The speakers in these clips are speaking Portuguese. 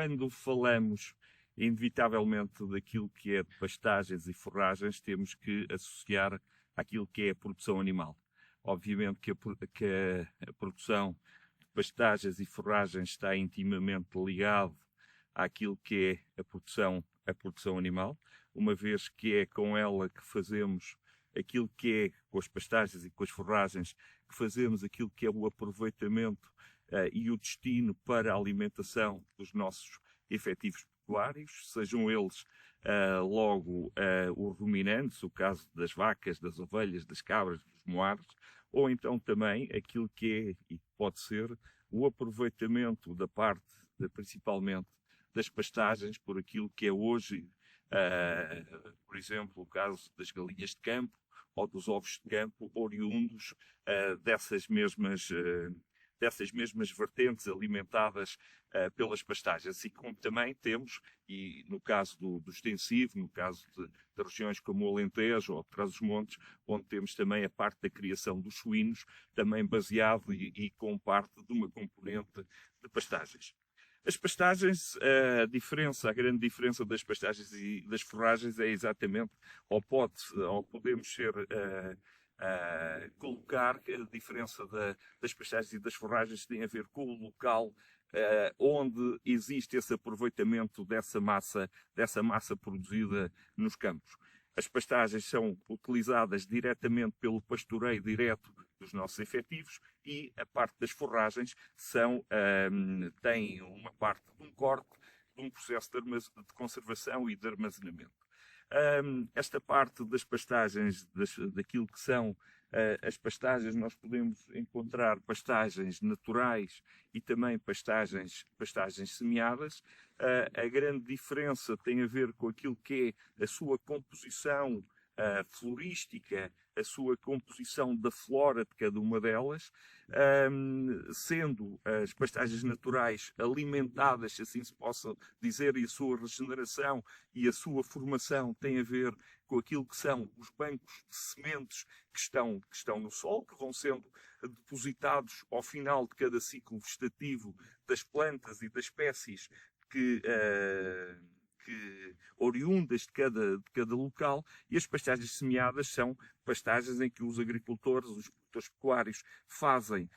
quando falamos inevitavelmente daquilo que é de pastagens e forragens, temos que associar àquilo que é a produção animal. Obviamente que a produção de pastagens e forragens está intimamente ligado àquilo que é a produção animal, uma vez que é com ela que fazemos aquilo que é, com as pastagens e com as forragens, que fazemos aquilo que é o aproveitamento e o destino para a alimentação dos nossos efetivos pecuários, sejam eles os ruminantes, o caso das vacas, das ovelhas, das cabras, dos moares, ou então também aquilo que é e pode ser o aproveitamento da parte, principalmente, das pastagens por aquilo que é hoje, por exemplo, o caso das galinhas de campo ou dos ovos de campo, oriundos dessas mesmas vertentes alimentadas pelas pastagens. Assim como também temos, e no caso do extensivo, no caso de regiões como o Alentejo ou Trás-os-Montes, onde temos também a parte da criação dos suínos, também baseado e com parte de uma componente de pastagens. As pastagens, a grande diferença das pastagens e das forragens é exatamente, ou podemos colocar que a diferença das pastagens e das forragens tem a ver com o local onde existe esse aproveitamento dessa massa produzida nos campos. As pastagens são utilizadas diretamente pelo pastoreio direto dos nossos efetivos e a parte das forragens tem uma parte de um corte, de um processo de conservação e de armazenamento. Esta parte das pastagens, daquilo que são as pastagens, nós podemos encontrar pastagens naturais e também pastagens semeadas. A grande diferença tem a ver com aquilo que é a sua composição florística, a sua composição da flora de cada uma delas, sendo as pastagens naturais alimentadas, se assim se possa dizer, e a sua regeneração e a sua formação tem a ver com aquilo que são os bancos de sementes que estão no solo, que vão sendo depositados ao final de cada ciclo vegetativo das plantas e das espécies que oriundas de cada local, e as pastagens semeadas são pastagens em que os agricultores, os produtores pecuários fazem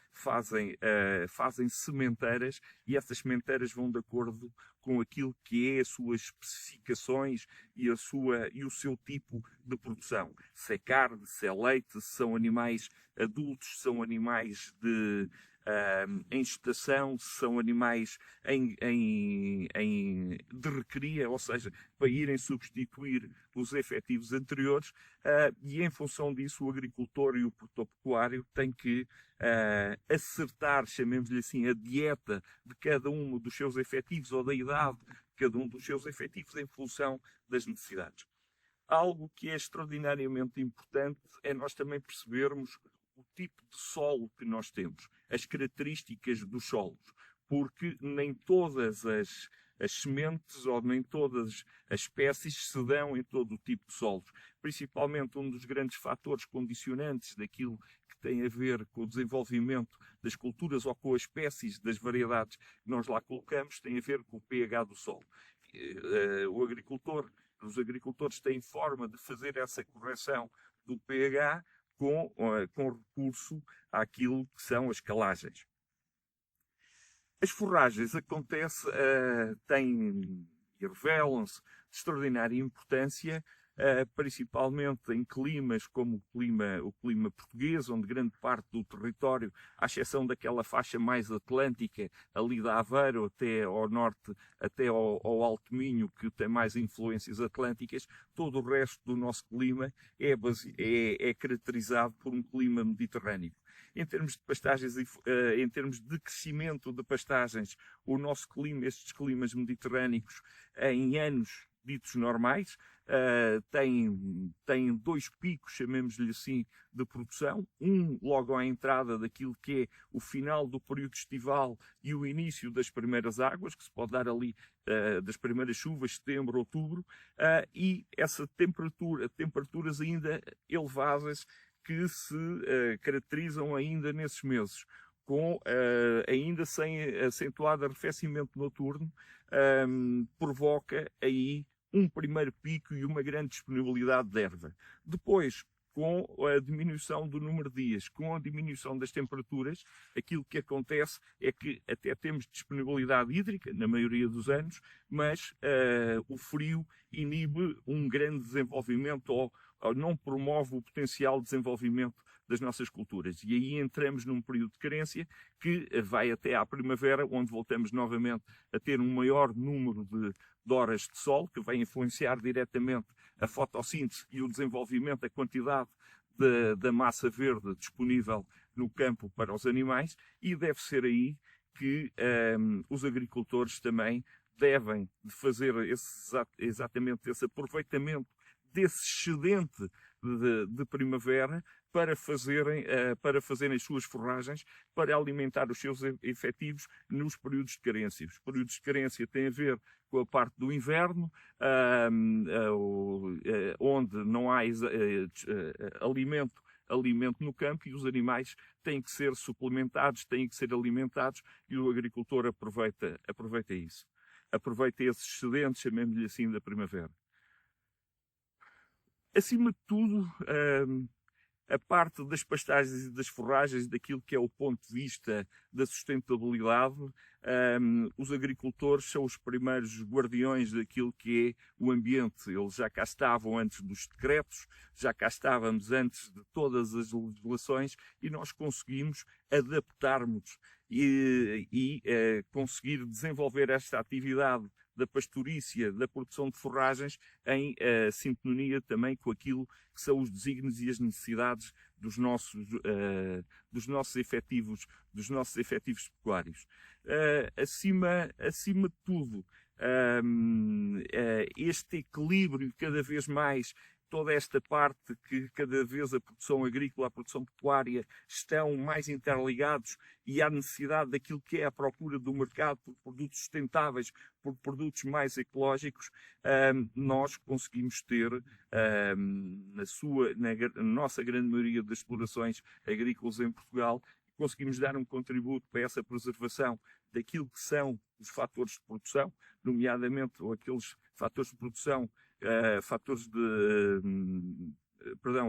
sementeiras, e essas sementeiras vão de acordo com aquilo que é as suas especificações e o seu tipo de produção. Se é carne, se é leite, se são animais adultos, se são animais em gestação, se são animais de recria, ou seja, para irem substituir os efetivos anteriores, e em função disso o agricultor e o produtor pecuário têm que acertar, chamemos-lhe assim, a dieta de cada um dos seus efetivos ou da idade de cada um dos seus efetivos em função das necessidades. Algo que é extraordinariamente importante é nós também percebermos o tipo de solo que nós temos, as características dos solos, porque nem todas as sementes ou nem todas as espécies se dão em todo o tipo de solos. Principalmente um dos grandes fatores condicionantes daquilo que tem a ver com o desenvolvimento das culturas ou com as espécies das variedades que nós lá colocamos tem a ver com o pH do solo. Os agricultores têm forma de fazer essa correção do pH com recurso àquilo que são as calagens. As forragens têm e revelam-se de extraordinária importância, principalmente em climas como o clima português, onde grande parte do território, à exceção daquela faixa mais atlântica, ali da Aveiro até ao norte, até ao Alto Minho, que tem mais influências atlânticas, todo o resto do nosso clima é caracterizado por um clima mediterrâneo. Em termos de pastagens, em termos de crescimento de pastagens, o nosso clima, estes climas mediterrâneos, em anos ditos normais, têm dois picos, chamemos-lhe assim, de produção. Um logo à entrada daquilo que é o final do período estival e o início das primeiras águas, que se pode dar ali das primeiras chuvas, setembro, outubro, e essa temperaturas ainda elevadas que se caracterizam ainda nesses meses. com ainda sem acentuado arrefecimento noturno, provoca aí um primeiro pico e uma grande disponibilidade de erva. Depois, com a diminuição do número de dias, com a diminuição das temperaturas, aquilo que acontece é que até temos disponibilidade hídrica, na maioria dos anos, mas o frio inibe um grande desenvolvimento ou não promove o potencial desenvolvimento das nossas culturas. E aí entramos num período de carência que vai até à primavera, onde voltamos novamente a ter um maior número de horas de sol, que vai influenciar diretamente a fotossíntese e o desenvolvimento, a quantidade da massa verde disponível no campo para os animais, e deve ser aí que os agricultores também devem fazer exatamente esse aproveitamento desse excedente de primavera para fazerem as suas forragens, para alimentar os seus efetivos nos períodos de carência. Os períodos de carência têm a ver com a parte do inverno, onde não há alimento no campo, e os animais têm que ser suplementados, têm que ser alimentados, e o agricultor aproveita isso. Aproveita esses excedentes, chamemos-lhe assim, da primavera. Acima de tudo, a parte das pastagens e das forragens, daquilo que é o ponto de vista da sustentabilidade, os agricultores são os primeiros guardiões daquilo que é o ambiente. Eles já cá estavam antes dos decretos, já cá estávamos antes de todas as legislações, e nós conseguimos adaptarmos e conseguir desenvolver esta atividade da pastorícia, da produção de forragens, em sintonia também com aquilo que são os desígnios e as necessidades dos nossos efetivos pecuários. Acima de tudo, este equilíbrio cada vez mais, toda esta parte que cada vez a produção agrícola, a produção pecuária estão mais interligados, e há necessidade daquilo que é a procura do mercado por produtos sustentáveis, por produtos mais ecológicos, nós conseguimos ter, na nossa grande maioria das explorações agrícolas em Portugal, conseguimos dar um contributo para essa preservação daquilo que são os fatores de produção, nomeadamente aqueles fatores de produção,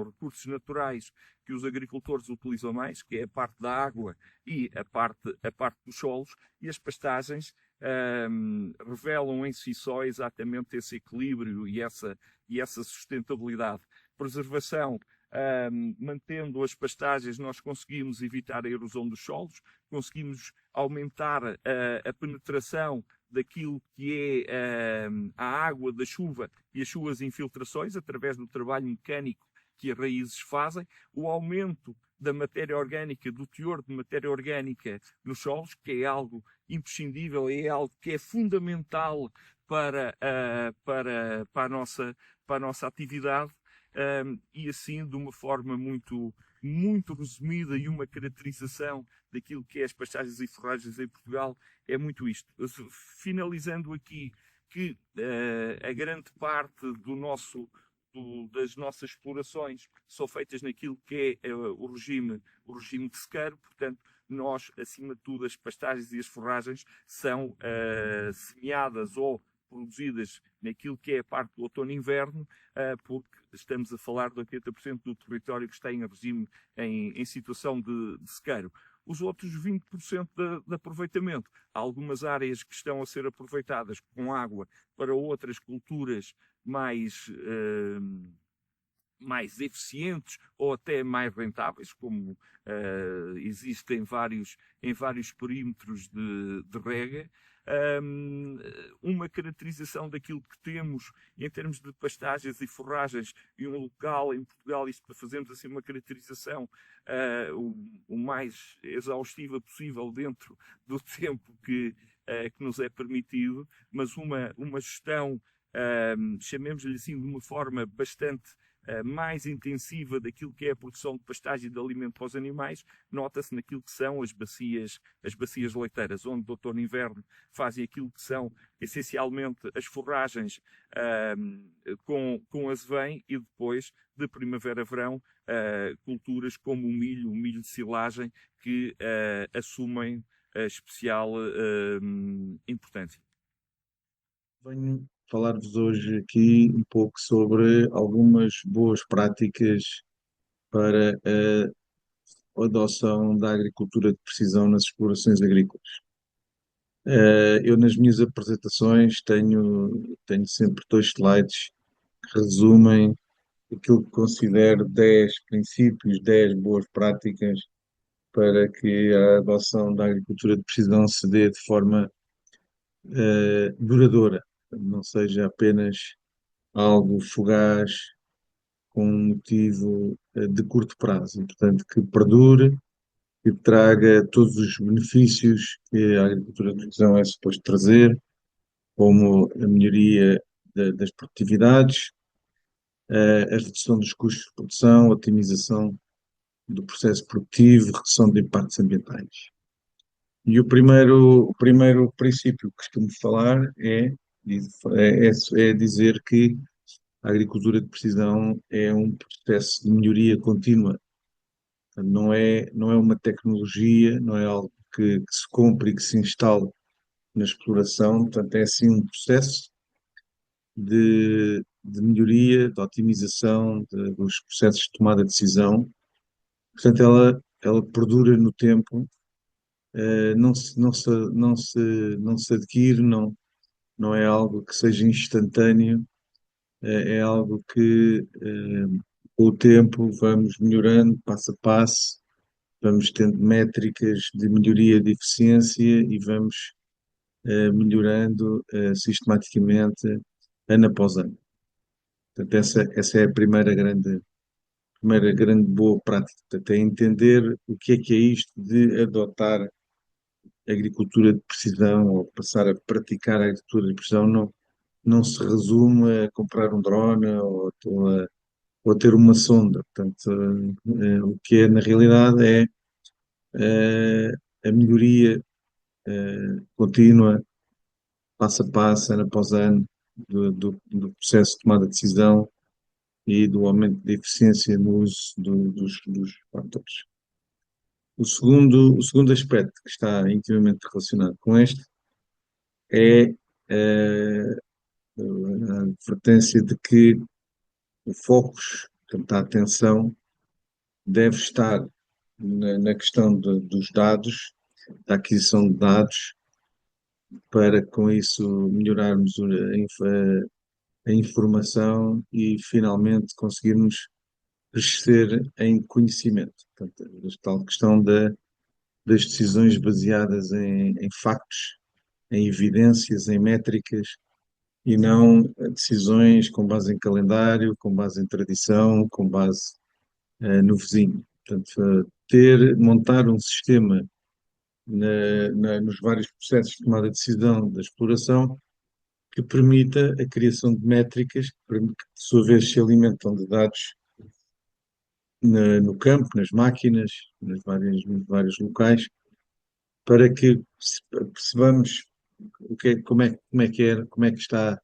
recursos naturais que os agricultores utilizam mais, que é a parte da água e a parte dos solos, e as pastagens revelam em si só exatamente esse equilíbrio e essa sustentabilidade. Preservação. Mantendo as pastagens, nós conseguimos evitar a erosão dos solos, conseguimos aumentar a penetração daquilo que é a água da chuva e as suas infiltrações, através do trabalho mecânico que as raízes fazem, o aumento da matéria orgânica, do teor de matéria orgânica nos solos, que é algo imprescindível, é algo que é fundamental para a nossa atividade. E assim, de uma forma muito resumida, e uma caracterização daquilo que é as pastagens e forragens em Portugal, é muito isto. Finalizando aqui, que a grande parte das nossas explorações são feitas naquilo que é o regime de sequeiro, portanto, nós, acima de tudo, as pastagens e as forragens são semeadas ou produzidas naquilo que é a parte do outono e inverno, porque estamos a falar de 80% do território que está em regime, em situação de sequeiro. Os outros 20% de aproveitamento. Há algumas áreas que estão a ser aproveitadas com água para outras culturas mais eficientes ou até mais rentáveis, como existem em vários perímetros de rega. Uma caracterização daquilo que temos em termos de pastagens e forragens, e um local em Portugal, isto para fazermos assim uma caracterização o mais exaustiva possível dentro do tempo que nos é permitido, mas uma gestão chamemos-lhe assim, de uma forma bastante mais intensiva daquilo que é a produção de pastagem e de alimento para os animais, nota-se naquilo que são as bacias leiteiras, onde de outono e inverno fazem aquilo que são essencialmente as forragens com azevém, e depois de primavera-verão culturas como o milho de silagem, que assumem especial importância. Venho falar-vos hoje aqui um pouco sobre algumas boas práticas para a adoção da agricultura de precisão nas explorações agrícolas. Eu, nas minhas apresentações, tenho sempre dois slides que resumem aquilo que considero 10 princípios, 10 boas práticas para que a adoção da agricultura de precisão se dê de forma duradoura, não seja apenas algo fugaz com um motivo de curto prazo, e, portanto, que perdure e traga todos os benefícios que a agricultura de precisão é suposto trazer, como a melhoria das produtividades, a redução dos custos de produção, a otimização do processo produtivo, redução de impactos ambientais. E o primeiro princípio que costumo falar é dizer que a agricultura de precisão é um processo de melhoria contínua. Não é uma tecnologia, não é algo que se compre e que se instale na exploração, portanto, é sim um processo de melhoria, de otimização dos processos de tomada de decisão. Portanto, ela perdura no tempo, não se adquire, não é algo que seja instantâneo, é algo que, com o tempo, vamos melhorando passo a passo, vamos tendo métricas de melhoria de eficiência e vamos melhorando sistematicamente ano após ano. Portanto, essa é a primeira grande boa prática. Portanto, é entender o que é isto de adotar agricultura de precisão ou passar a praticar a agricultura de precisão. Não se resume a comprar um drone ou a ter uma sonda. Portanto, o que é na realidade é eh, a melhoria contínua, passo a passo, ano após ano, do processo de tomada de decisão e do aumento de eficiência no uso dos fatores. O segundo aspecto que está intimamente relacionado com este é eh, a advertência de que o foco, portanto, a atenção, deve estar na questão dos dados, da aquisição de dados, para com isso melhorarmos a informação e finalmente conseguirmos crescer em conhecimento. Portanto, a tal questão das decisões baseadas em factos, em evidências, em métricas, e não decisões com base em calendário, com base em tradição, com base no vizinho. Portanto, montar um sistema nos vários processos de tomada de decisão da exploração que permita a criação de métricas, que, por sua vez, se alimentam de dados no campo, nas máquinas, nos vários locais, para que percebamos como é que se está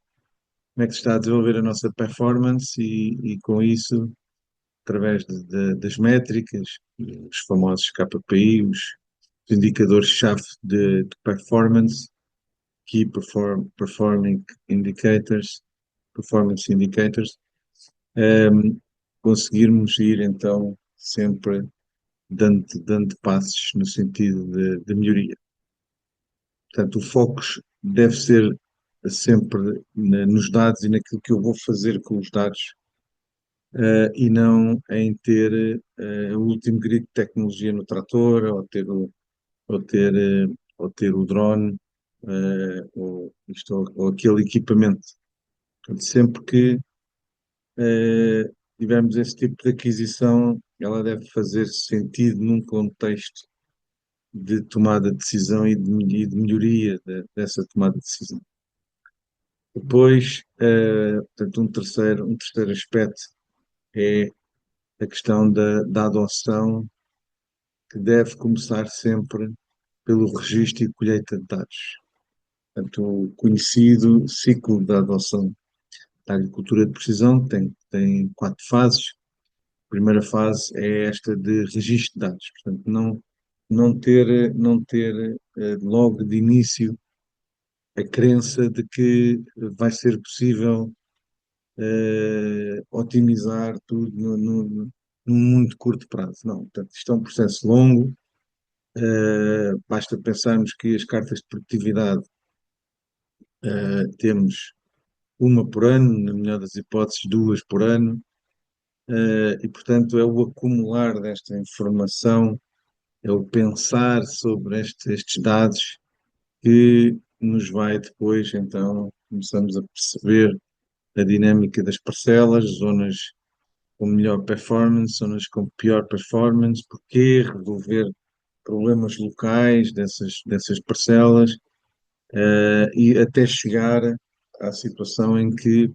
a desenvolver a nossa performance e com isso, através das métricas, os famosos KPI, os indicadores-chave de performance, Key Performing Indicators, Performance Indicators, conseguirmos ir então sempre dando passos no sentido de melhoria. Portanto, o foco deve ser sempre nos dados e naquilo que eu vou fazer com os dados, e não em ter o último grito de tecnologia no trator, ou ter, ou ter o drone, ou aquele equipamento. Portanto, sempre que tivermos esse tipo de aquisição, ela deve fazer sentido num contexto de tomada de decisão e de melhoria dessa tomada de decisão. Depois, portanto, um terceiro aspecto é a questão da adoção, que deve começar sempre pelo registro e colheita de dados. Portanto, o conhecido ciclo da adoção da agricultura de precisão tem quatro fases. A primeira fase é esta de registro de dados, portanto, não ter logo de início a crença de que vai ser possível otimizar tudo num muito curto prazo. Não, portanto, isto é um processo longo. Basta pensarmos que as cartas de produtividade temos uma por ano, na melhor das hipóteses, duas por ano, e portanto é o acumular desta informação, é o pensar sobre estes dados que nos vai depois, então, começamos a perceber a dinâmica das parcelas, zonas com melhor performance, zonas com pior performance, porquê resolver problemas locais dessas parcelas, e até chegar à situação em que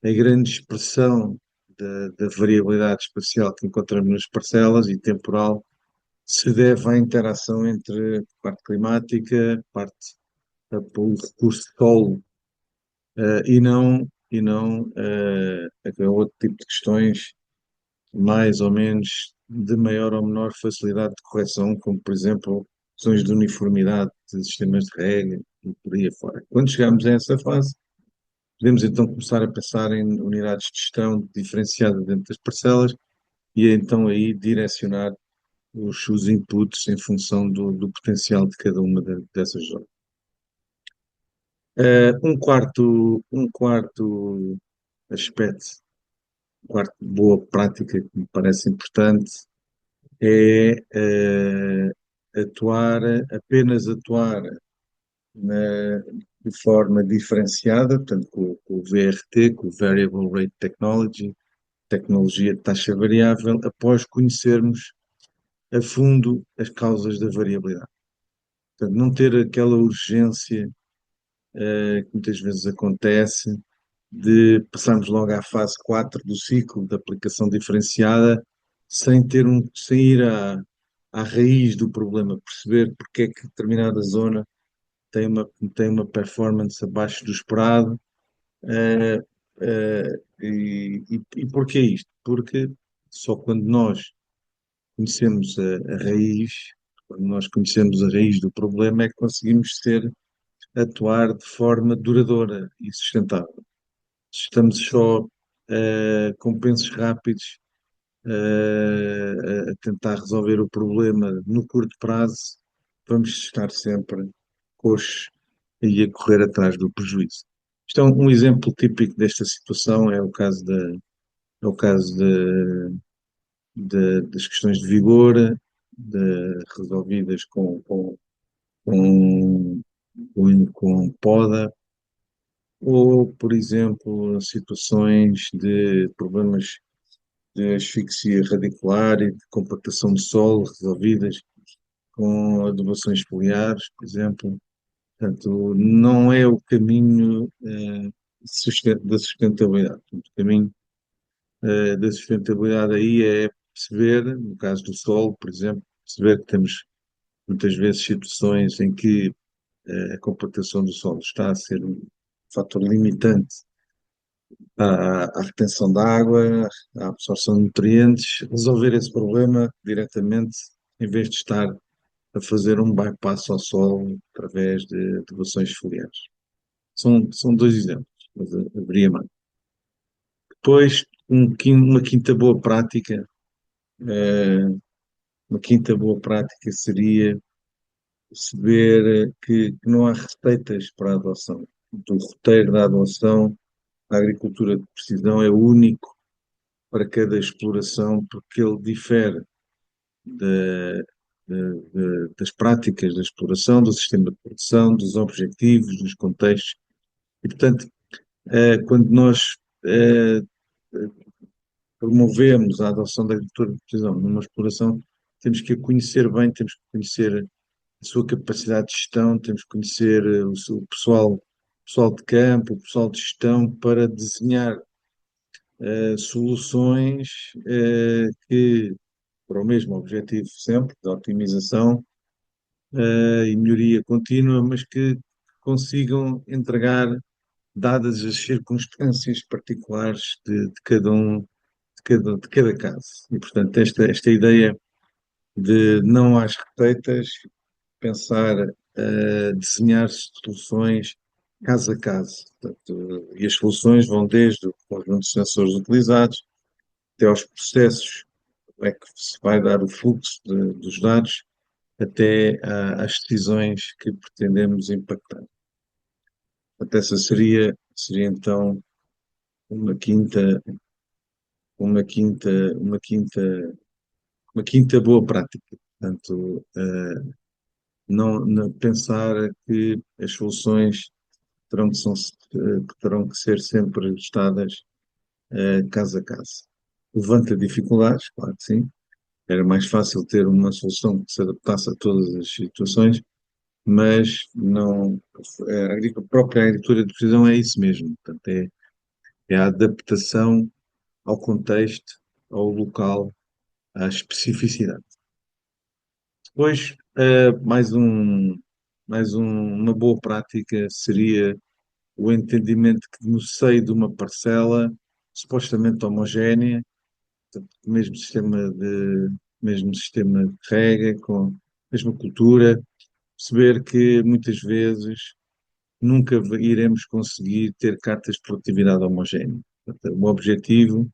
a grande expressão da variabilidade espacial que encontramos nas parcelas e temporal se deve à interação entre parte climática, o recurso de solo, e não a outro tipo de questões mais ou menos de maior ou menor facilidade de correção, como por exemplo questões de uniformidade de sistemas de rega e por aí afora. Quando chegamos a essa fase, podemos então começar a pensar em unidades de gestão diferenciadas dentro das parcelas e então aí direcionar os inputs em função do potencial de cada uma dessas zonas. Um quarto aspecto, quarto boa prática que me parece importante é apenas atuar na- de forma diferenciada, portanto, com o VRT, com o Variable Rate Technology, tecnologia de taxa variável, após conhecermos a fundo as causas da variabilidade. Portanto, não ter aquela urgência, que muitas vezes acontece, de passarmos logo à fase 4 do ciclo de aplicação diferenciada, sem ir à raiz do problema, perceber porque é que determinada zona tem uma performance abaixo do esperado. eh, e porquê isto? Porque só quando nós conhecemos a raiz, quando nós conhecemos a raiz do problema, é que conseguimos atuar de forma duradoura e sustentável. Se estamos só com pensos rápidos a tentar resolver o problema no curto prazo, vamos estar sempre coxos e a correr atrás do prejuízo. Isto é um exemplo típico desta situação, das questões de vigor, resolvidas com, com poda, ou, por exemplo, situações de problemas de asfixia radicular e de compactação de solo resolvidas com adubações foliares, por exemplo. Portanto, não é o caminho da sustentabilidade. Portanto, o caminho da sustentabilidade aí é perceber, no caso do solo, por exemplo, perceber que temos muitas vezes situações em que a compactação do solo está a ser um fator limitante à retenção de água, à absorção de nutrientes, resolver esse problema diretamente, em vez de estar a fazer um bypass ao solo através de adubações foliares. São dois exemplos, mas haveria mais. Depois, eh, uma quinta boa prática seria perceber que não há receitas para a adoção. O roteiro da adoção, a agricultura de precisão é único para cada exploração, porque ele difere da- das práticas da exploração, do sistema de produção, dos objetivos, dos contextos. E, portanto, quando nós eh, promovemos a adoção da agricultura de precisão numa exploração, temos que a conhecer bem, temos que conhecer a sua capacidade de gestão, temos que conhecer o pessoal pessoal de campo, o pessoal de gestão, para desenhar soluções que, para o mesmo objetivo sempre, de otimização e melhoria contínua, mas que consigam entregar, dadas as circunstâncias particulares de cada um, de cada caso. E, portanto, esta ideia de não às receitas, pensar, desenhar soluções caso a caso. Portanto, e as soluções vão desde o conjunto de sensores utilizados até aos processos, é que se vai dar o fluxo dos dados, até às decisões que pretendemos impactar. Portanto, essa seria então uma quinta, uma quinta, uma quinta, uma quinta boa prática. Portanto, não pensar que as soluções terão que ser sempre estadas caso a caso. Levanta dificuldades, claro que sim. Era mais fácil ter uma solução que se adaptasse a todas as situações, mas não, a própria agricultura de precisão é isso mesmo. Portanto, é a adaptação ao contexto, ao local, à especificidade. Depois, uma boa prática seria o entendimento que no seio de uma parcela supostamente homogénea, portanto, o mesmo sistema de rega, com a mesma cultura, perceber que muitas vezes nunca iremos conseguir ter cartas de produtividade homogéneas. Portanto, o objetivo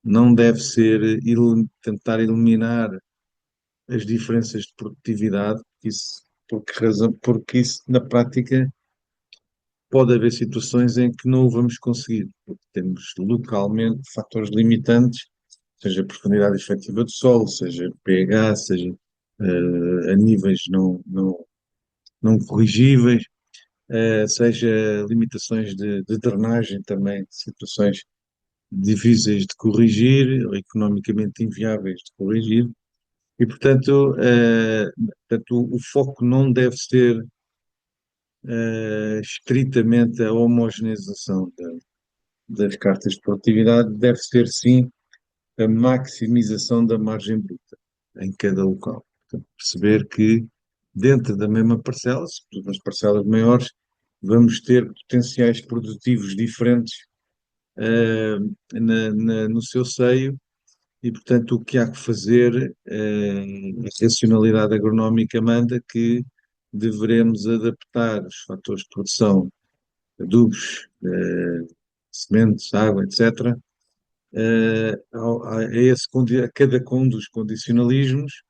não deve ser tentar eliminar as diferenças de produtividade, porque isso na prática pode haver situações em que não o vamos conseguir, porque temos localmente fatores limitantes, seja a profundidade efetiva do solo, seja pH, seja a níveis não corrigíveis, seja limitações de drenagem também, situações difíceis de corrigir ou economicamente inviáveis de corrigir. E, portanto, o foco não deve ser estritamente a homogeneização das cartas de produtividade, deve ser sim a maximização da margem bruta em cada local. Portanto, perceber que dentro da mesma parcela, sobretudo nas parcelas maiores, vamos ter potenciais produtivos diferentes no seu seio e, portanto, o que há que fazer, a racionalidade agronómica manda que deveremos adaptar os fatores de produção, adubos, sementes, água, etc., a cada um dos condicionalismos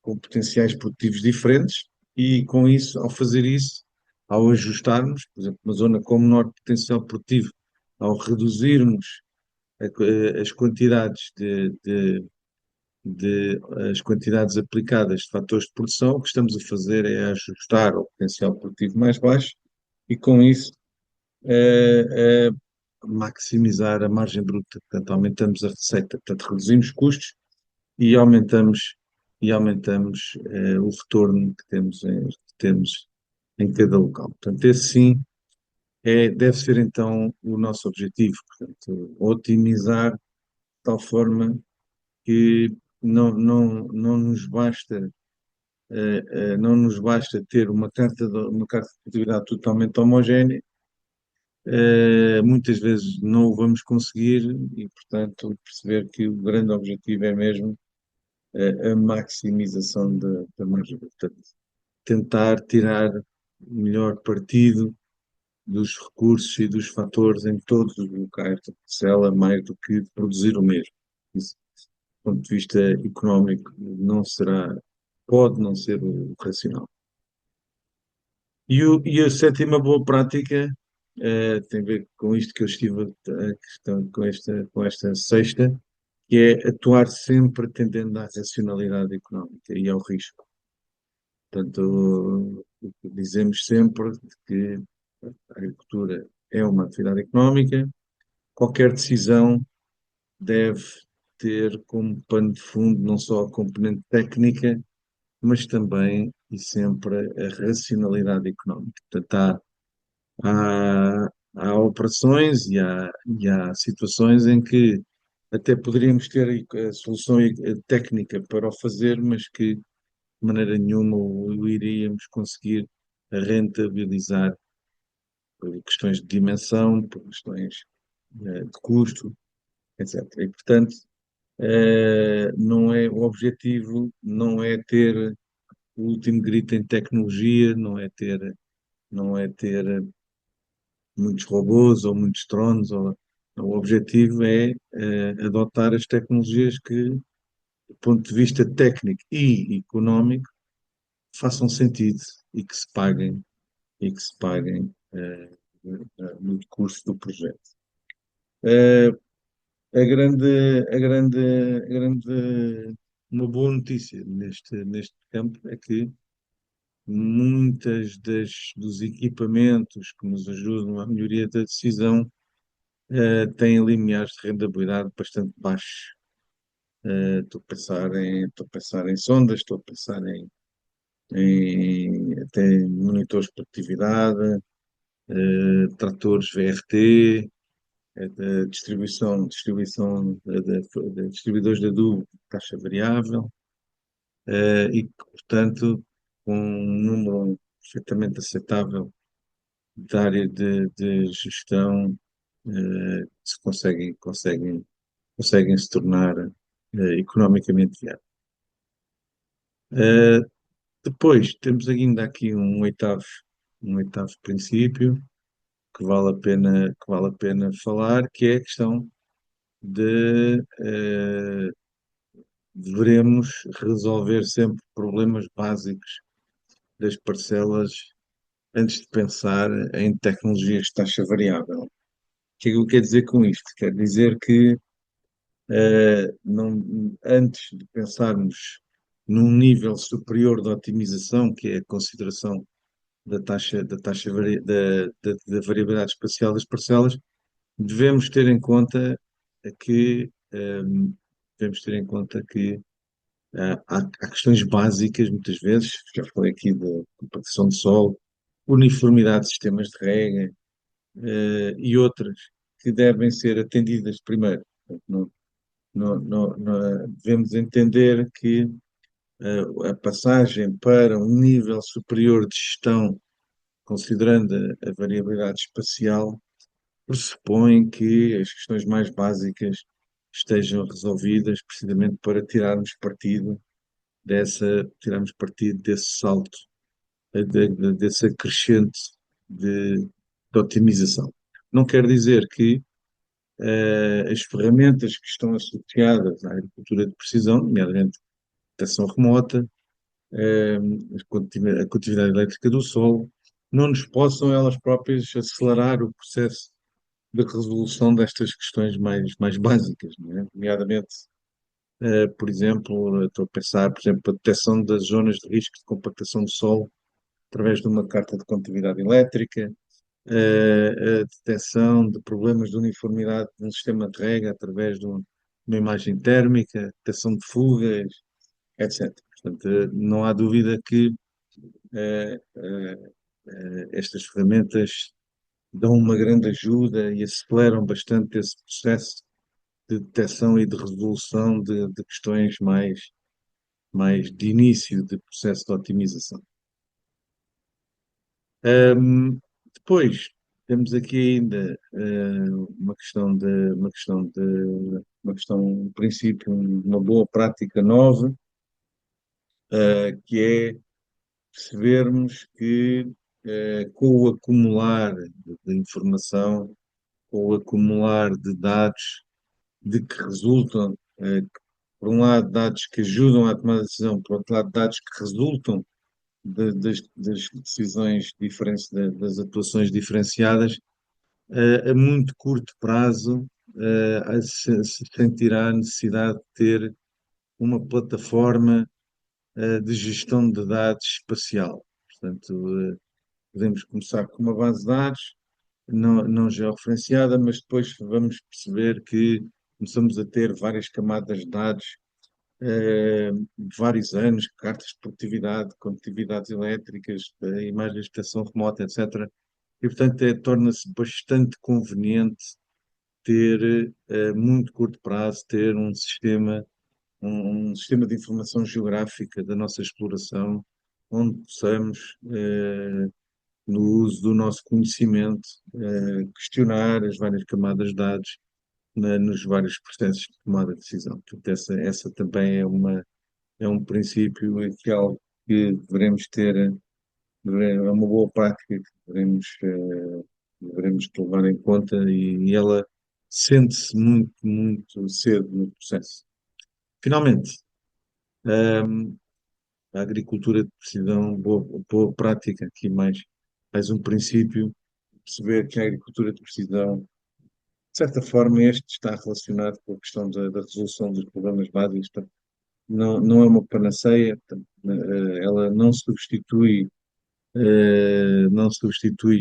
com potenciais produtivos diferentes e com isso, ao fazer isso, ao ajustarmos, por exemplo, uma zona com menor potencial produtivo, ao reduzirmos as quantidades as quantidades aplicadas de fatores de produção, o que estamos a fazer é ajustar ao potencial produtivo mais baixo e com isso eh, eh, maximizar a margem bruta. Portanto, aumentamos a receita, portanto, reduzimos custos e aumentamos o retorno que temos em cada local. Portanto, esse sim deve ser então o nosso objetivo, portanto, otimizar de tal forma que não nos basta ter uma carta de produtividade totalmente homogénea, muitas vezes não o vamos conseguir e, portanto, perceber que o grande objetivo é mesmo a maximização da margem. Portanto, tentar tirar o melhor partido dos recursos e dos fatores em todos os locais da parcela, mais do que produzir o mesmo. Isso, do ponto de vista económico, pode não ser o racional. E a sétima boa prática tem a ver com isto que eu estive a questão com esta sexta, que é atuar sempre tendendo à racionalidade económica e ao risco. Portanto, dizemos sempre que a agricultura é uma atividade económica, qualquer decisão deve ter como pano de fundo não só a componente técnica, mas também e sempre a racionalidade económica. Portanto, há operações e há situações em que até poderíamos ter a solução técnica para o fazer, mas que de maneira nenhuma o iríamos conseguir rentabilizar por questões de dimensão, por questões de custo, etc. E, portanto, não é, o objetivo não é ter o último grito em tecnologia, não é ter muitos robôs ou muitos drones. O objetivo é adotar as tecnologias que, do ponto de vista técnico e económico, façam sentido e que se paguem no curso do projeto. Eh, uma boa notícia neste campo é que muitas dos equipamentos que nos ajudam à melhoria da decisão têm limiares de rentabilidade bastante baixos. Estou a pensar em sondas, estou a pensar em até monitores de produtividade, tratores VRT, de distribuidores de adubo de taxa variável, e que, portanto, com um número perfeitamente aceitável de área de gestão, se conseguem se tornar economicamente viáveis. Eh, Depois, temos ainda aqui um oitavo princípio que vale a pena falar, que é a questão de devemos resolver sempre problemas básicos das parcelas antes de pensar em tecnologias de taxa variável. O que é que eu quero dizer com isto? Quer dizer que antes de pensarmos num nível superior de otimização, que é a consideração da variabilidade espacial das parcelas, devemos ter em conta que devemos ter em conta que há questões básicas, muitas vezes, já falei aqui da compactação de solo, uniformidade de sistemas de rega, e outras que devem ser atendidas primeiro. Portanto, devemos entender que a passagem para um nível superior de gestão, considerando a variabilidade espacial, pressupõe que as questões mais básicas estejam resolvidas precisamente para tirarmos partido desse salto, desse acrescente de otimização. Não quer dizer que as ferramentas que estão associadas à agricultura de precisão, nomeadamente detecção remota, eh, a continuidade elétrica do solo, não nos possam elas próprias acelerar o processo de resolução destas questões mais básicas, não é? Nomeadamente, por exemplo, estou a pensar, por exemplo, a detecção das zonas de risco de compactação do solo através de uma carta de condutividade elétrica, a detecção de problemas de uniformidade de um sistema de rega através de uma imagem térmica, detecção de fugas, etc. Portanto, não há dúvida que estas ferramentas dão uma grande ajuda e aceleram bastante esse processo de detecção e de resolução de questões mais de início de processo de otimização. Depois, temos aqui ainda um princípio, uma boa prática nova, que é percebermos que com o acumular de informação, com o acumular de dados, de que resultam, por um lado, dados que ajudam à tomada de decisão, por outro lado, dados que resultam das decisões diferentes, das atuações diferenciadas, a muito curto prazo, se sentirá a necessidade de ter uma plataforma de gestão de dados espacial. Portanto, podemos começar com uma base de dados não georreferenciada, mas depois vamos perceber que começamos a ter várias camadas de dados de vários anos, cartas de produtividade, condutividades elétricas, imagens de estação remota, etc. e, portanto, torna-se bastante conveniente ter, a muito curto prazo, ter um sistema de informação geográfica da nossa exploração, onde possamos, no uso do nosso conhecimento, questionar as várias camadas de dados nos vários processos de tomada de decisão. Portanto, essa também é um princípio que é algo que devemos ter, é uma boa prática que devemos levar em conta e ela sente-se muito, muito cedo no processo. Finalmente, a agricultura de precisão, boa prática, aqui mais um princípio, perceber que a agricultura de precisão, de certa forma, este está relacionado com a questão da resolução dos problemas básicos. Portanto, não é uma panaceia, portanto, ela não substitui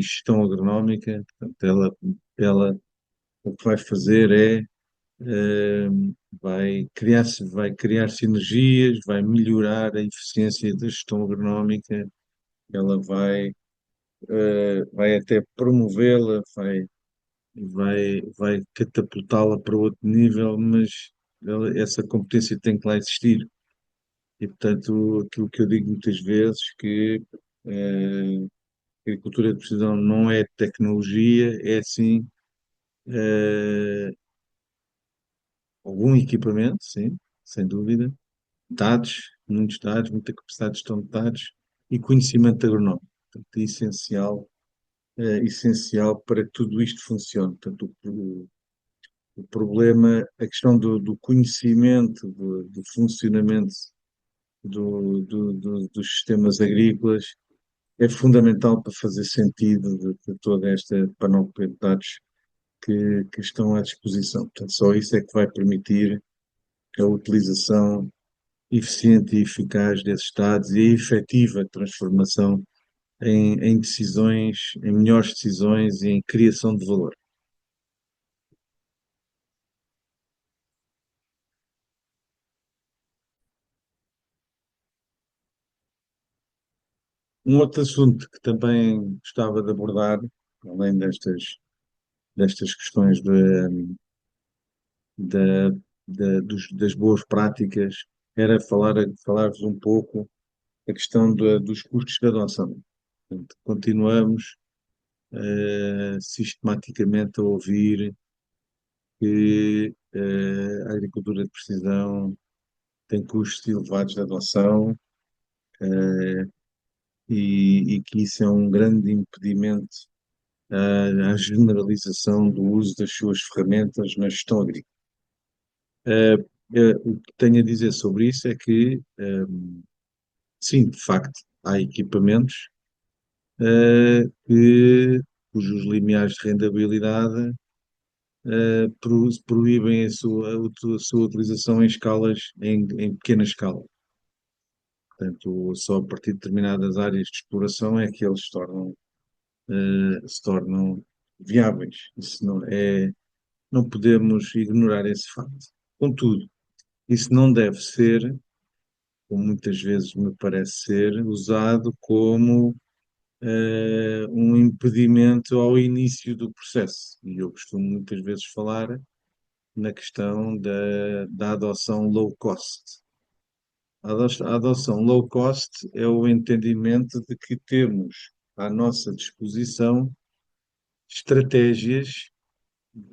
gestão agronómica, portanto, ela o que vai fazer eh, vai criar sinergias, vai melhorar a eficiência da gestão agronómica, ela vai até promovê-la, vai catapultá-la para outro nível, mas essa competência tem que lá existir. E, portanto, aquilo que eu digo muitas vezes, que a agricultura de precisão não é tecnologia, é sim algum equipamento, sim, sem dúvida, dados, muitos dados, muita capacidade de gestão de dados e conhecimento agronómico. Portanto, é essencial para que tudo isto funcione. Portanto, o problema, a questão do conhecimento, do funcionamento dos sistemas agrícolas é fundamental para fazer sentido de toda esta panóplia de dados que estão à disposição. Portanto, só isso é que vai permitir a utilização eficiente e eficaz desses dados e a efetiva transformação em decisões, em melhores decisões e em criação de valor. Um outro assunto que também gostava de abordar, além destas questões da- das boas práticas, era falar-vos um pouco a questão dos custos de adoção. Portanto, continuamos sistematicamente a ouvir que a agricultura de precisão tem custos elevados de adoção e que isso é um grande impedimento à generalização do uso das suas ferramentas na gestão agrícola. O que tenho a dizer sobre isso é que, sim, de facto, há equipamentos cujos limiares de rendabilidade proíbem a sua utilização em pequena escala. Portanto, só a partir de determinadas áreas de exploração é que eles se tornam viáveis. Isso não podemos ignorar esse facto. Contudo, isso não deve ser, como muitas vezes me parece ser, usado como um impedimento ao início do processo. E eu costumo muitas vezes falar na questão da adoção low cost. A adoção low cost é o entendimento de que temos à nossa disposição estratégias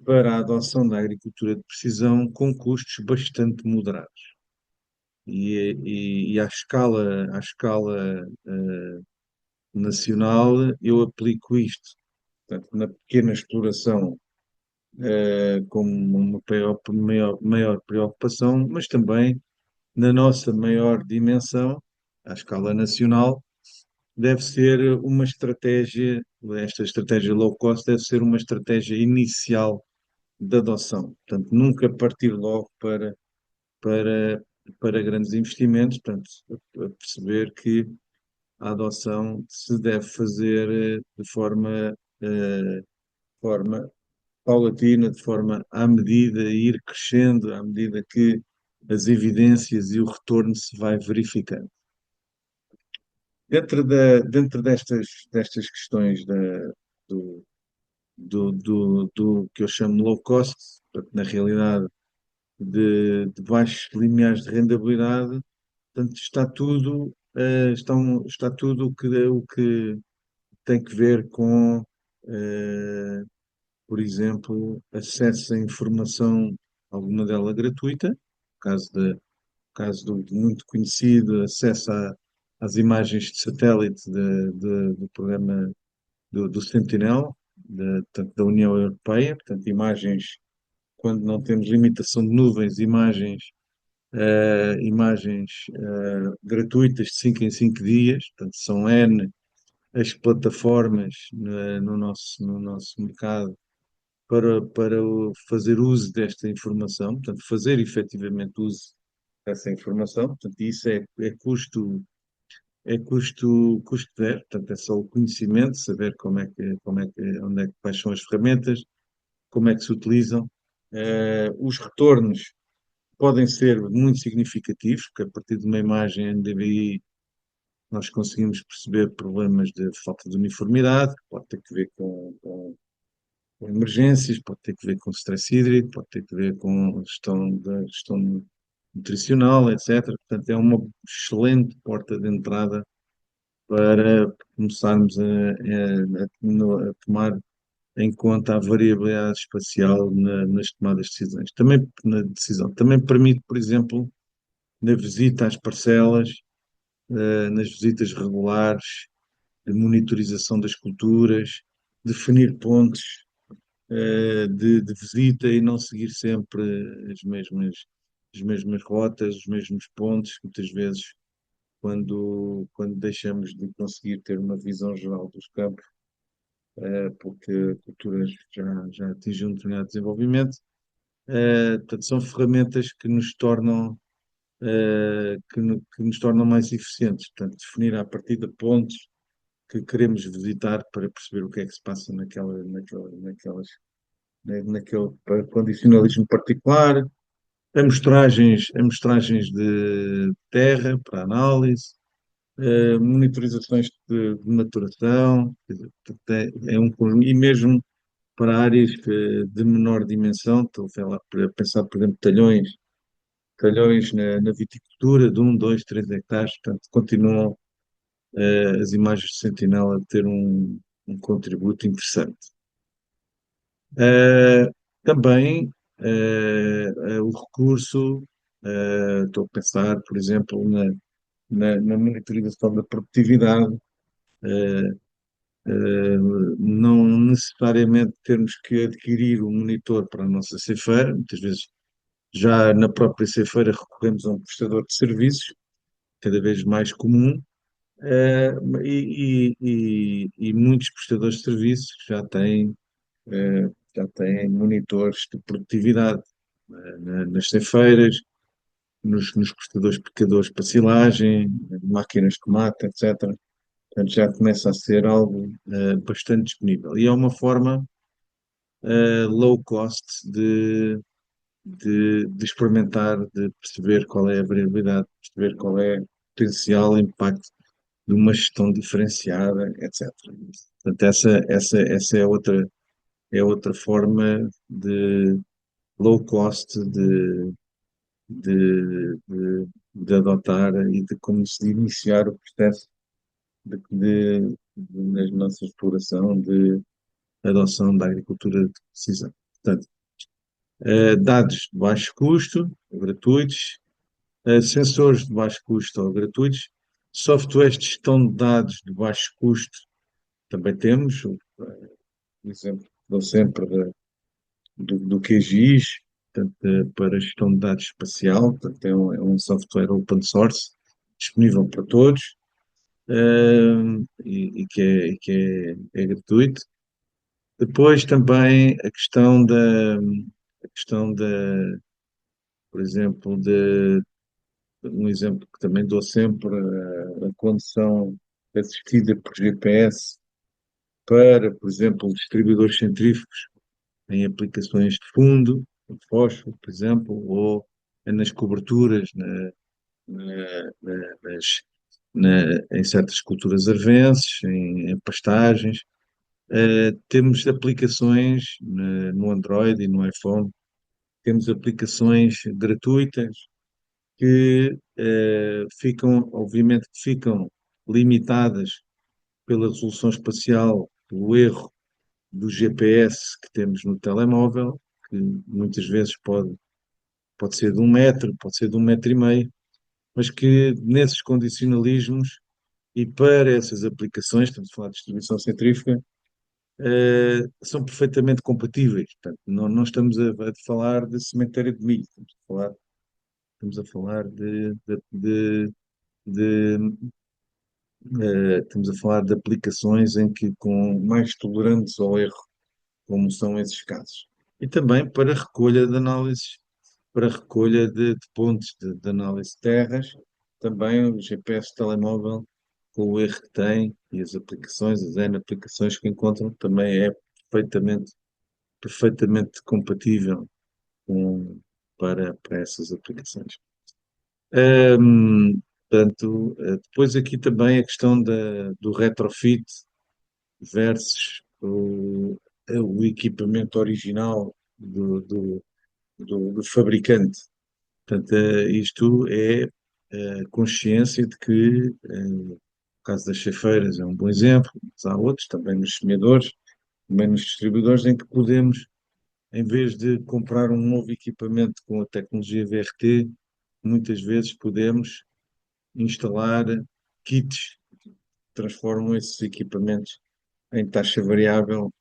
para a adoção da agricultura de precisão com custos bastante moderados. E à escala nacional, eu aplico isto. Portanto, na pequena exploração, como uma maior preocupação, mas também na nossa maior dimensão, à escala nacional, deve ser uma estratégia, esta estratégia low cost deve ser uma estratégia inicial de adoção. Portanto, nunca partir logo para, para grandes investimentos, portanto, a perceber que a adoção se deve fazer de forma paulatina, de forma à medida, ir crescendo à medida que as evidências e o retorno se vai verificando. Dentro destas questões do que eu chamo low cost, portanto, na realidade de baixos limiares de rendabilidade. Portanto, está tudo o que tem que ver com, eh, por exemplo, acesso à informação, alguma dela gratuita, no caso do muito conhecido acesso às imagens de satélite do programa do Sentinel, portanto, da União Europeia, portanto, imagens, quando não temos limitação de nuvens, gratuitas de 5 em 5 dias, portanto, são N as plataformas no nosso mercado para fazer uso desta informação, portanto, fazer efetivamente uso dessa informação, portanto, isso custo zero, portanto, é só o conhecimento, saber quais são as ferramentas, como é que se utilizam. Os retornos podem ser muito significativos, porque a partir de uma imagem NDVI nós conseguimos perceber problemas de falta de uniformidade, que pode ter que ver com emergências, pode ter que ver com stress hídrico, pode ter que ver com gestão nutricional, etc. Portanto, é uma excelente porta de entrada para começarmos a tomar em conta a variabilidade espacial nas tomadas de decisões. Também na decisão. Também permite, por exemplo, na visita às parcelas, nas visitas regulares, de monitorização das culturas, definir pontos de visita e não seguir sempre as mesmas rotas, os mesmos pontos, muitas vezes quando deixamos de conseguir ter uma visão geral dos campos, porque a cultura já atingiu um determinado desenvolvimento. Portanto, são ferramentas que nos tornam mais eficientes. Portanto, definir a partir de pontos que queremos visitar para perceber o que é que se passa naquele condicionalismo particular, amostragens de terra para análise, monitorizações de maturação, quer dizer, portanto, é um conjunto, e mesmo para áreas de menor dimensão, estou a pensar, por exemplo, talhões na viticultura de 1, 2, 3 hectares, portanto, continuam as imagens de Sentinela a ter um contributo interessante. Eh, Também o recurso, estou a pensar, por exemplo, na monitorização da produtividade, eh, não necessariamente termos que adquirir um monitor para a nossa ceifeira, muitas vezes já na própria ceifeira recorremos a um prestador de serviços, cada vez mais comum, e muitos prestadores de serviços já têm monitores de produtividade, nas ceifeiras, nos cortadores picadores para silagem, máquinas de mata, etc. Portanto, já começa a ser algo bastante disponível. E é uma forma low cost de experimentar, de perceber qual é a variabilidade, perceber qual é o potencial impacto de uma gestão diferenciada, etc. Portanto, essa é outra forma de low cost de adotar e de como se iniciar o processo na nossa exploração de adoção da agricultura de precisão. Portanto, dados de baixo custo, gratuitos, sensores de baixo custo ou gratuitos, softwares de gestão de dados de baixo custo, também temos, por exemplo, dou sempre do QGIS, portanto, para gestão de dados espacial, portanto, é um software open source, disponível para todos, e que é gratuito. Depois também a questão da, por exemplo, um exemplo que também dou sempre, a condução assistida por GPS para, por exemplo, distribuidores centrífugos em aplicações de fundo, de fósforo, por exemplo, ou nas coberturas, nas, em certas culturas arvenses, em pastagens. Temos aplicações no Android e no iPhone, temos aplicações gratuitas que ficam, obviamente, que ficam limitadas pela resolução espacial, pelo erro do GPS que temos no telemóvel, que muitas vezes pode ser de 1 metro, pode ser de 1,5 metros, mas que nesses condicionalismos e para essas aplicações, estamos a falar de distribuição centrífuga, são perfeitamente compatíveis. Portanto, não estamos a falar de cemitério de milho, estamos a falar de, estamos a falar de aplicações em que com mais tolerantes ao erro, como são esses casos. E também para recolha de análises, para recolha de pontos de análise de terras, também o GPS telemóvel, com o erro que tem e as aplicações, as N aplicações que encontram, também é perfeitamente, perfeitamente compatível para essas aplicações. Portanto, depois aqui também a questão do retrofit versus o equipamento original do fabricante. Portanto, isto é a consciência de que, o caso das ceifeiras é um bom exemplo, mas há outros, também nos semeadores, também nos distribuidores, em que podemos, em vez de comprar um novo equipamento com a tecnologia VRT, muitas vezes podemos instalar kits que transformam esses equipamentos em taxa variável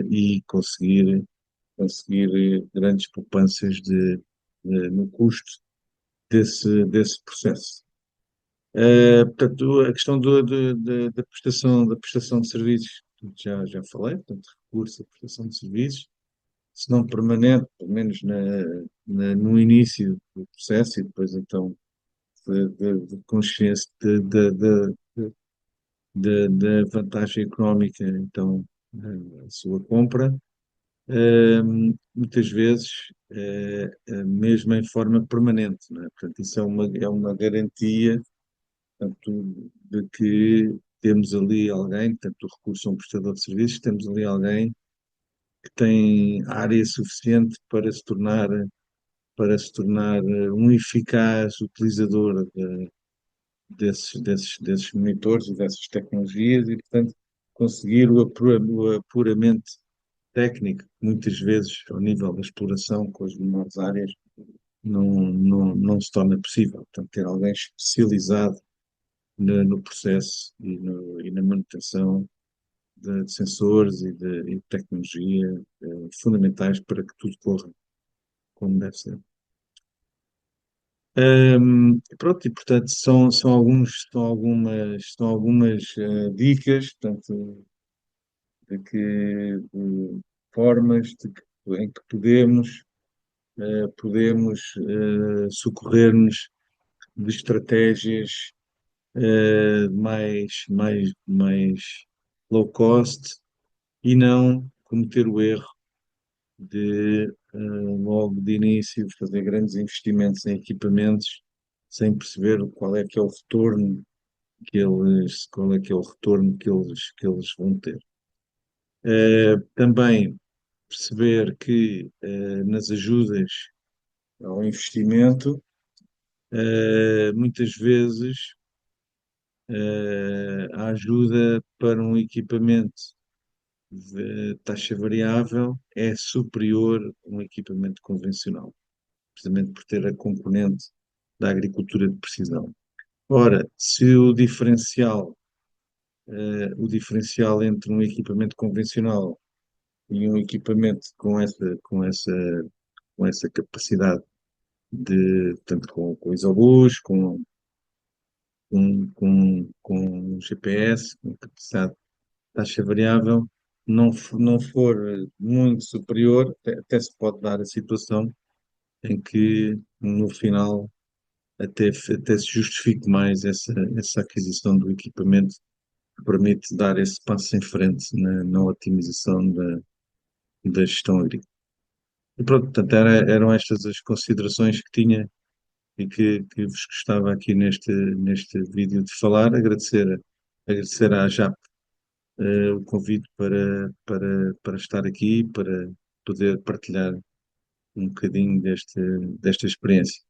e conseguir grandes poupanças no custo desse processo. Portanto, a questão da prestação de serviços, já falei, portanto, recurso à prestação de serviços, se não permanente, pelo menos no início do processo e depois então de consciência da vantagem económica, então, a sua compra, muitas vezes, mesmo em forma permanente, não é? Portanto, isso é uma garantia, portanto, de que temos ali alguém, portanto, o recurso a um prestador de serviços, temos ali alguém que tem área suficiente para se tornar um eficaz utilizador desses monitores e dessas tecnologias e, portanto, conseguir o apuramento técnico, muitas vezes, ao nível da exploração com as menores áreas, não se torna possível. Portanto, ter alguém especializado no processo e na manutenção de sensores e de tecnologia fundamentais para que tudo corra como deve ser. Pronto, e portanto são algumas dicas, portanto, de formas em que podemos socorrer-nos de estratégias mais low cost e não cometer o erro de logo de início fazer grandes investimentos em equipamentos sem perceber qual é que é o retorno que eles vão ter. Também perceber que nas ajudas ao investimento, muitas vezes a ajuda para um equipamento de taxa variável é superior a um equipamento convencional, precisamente por ter a componente da agricultura de precisão. Ora, se o diferencial entre um equipamento convencional e um equipamento com essa capacidade tanto com isobus, com GPS, com capacidade de taxa variável, não for muito superior, até se pode dar a situação em que no final até se justifique mais essa aquisição do equipamento que permite dar esse passo em frente na otimização da gestão agrícola. E pronto, portanto, eram estas as considerações que tinha e que vos gostava aqui neste vídeo de falar. Agradecer à JAP o convite para estar aqui, para poder partilhar um bocadinho desta experiência.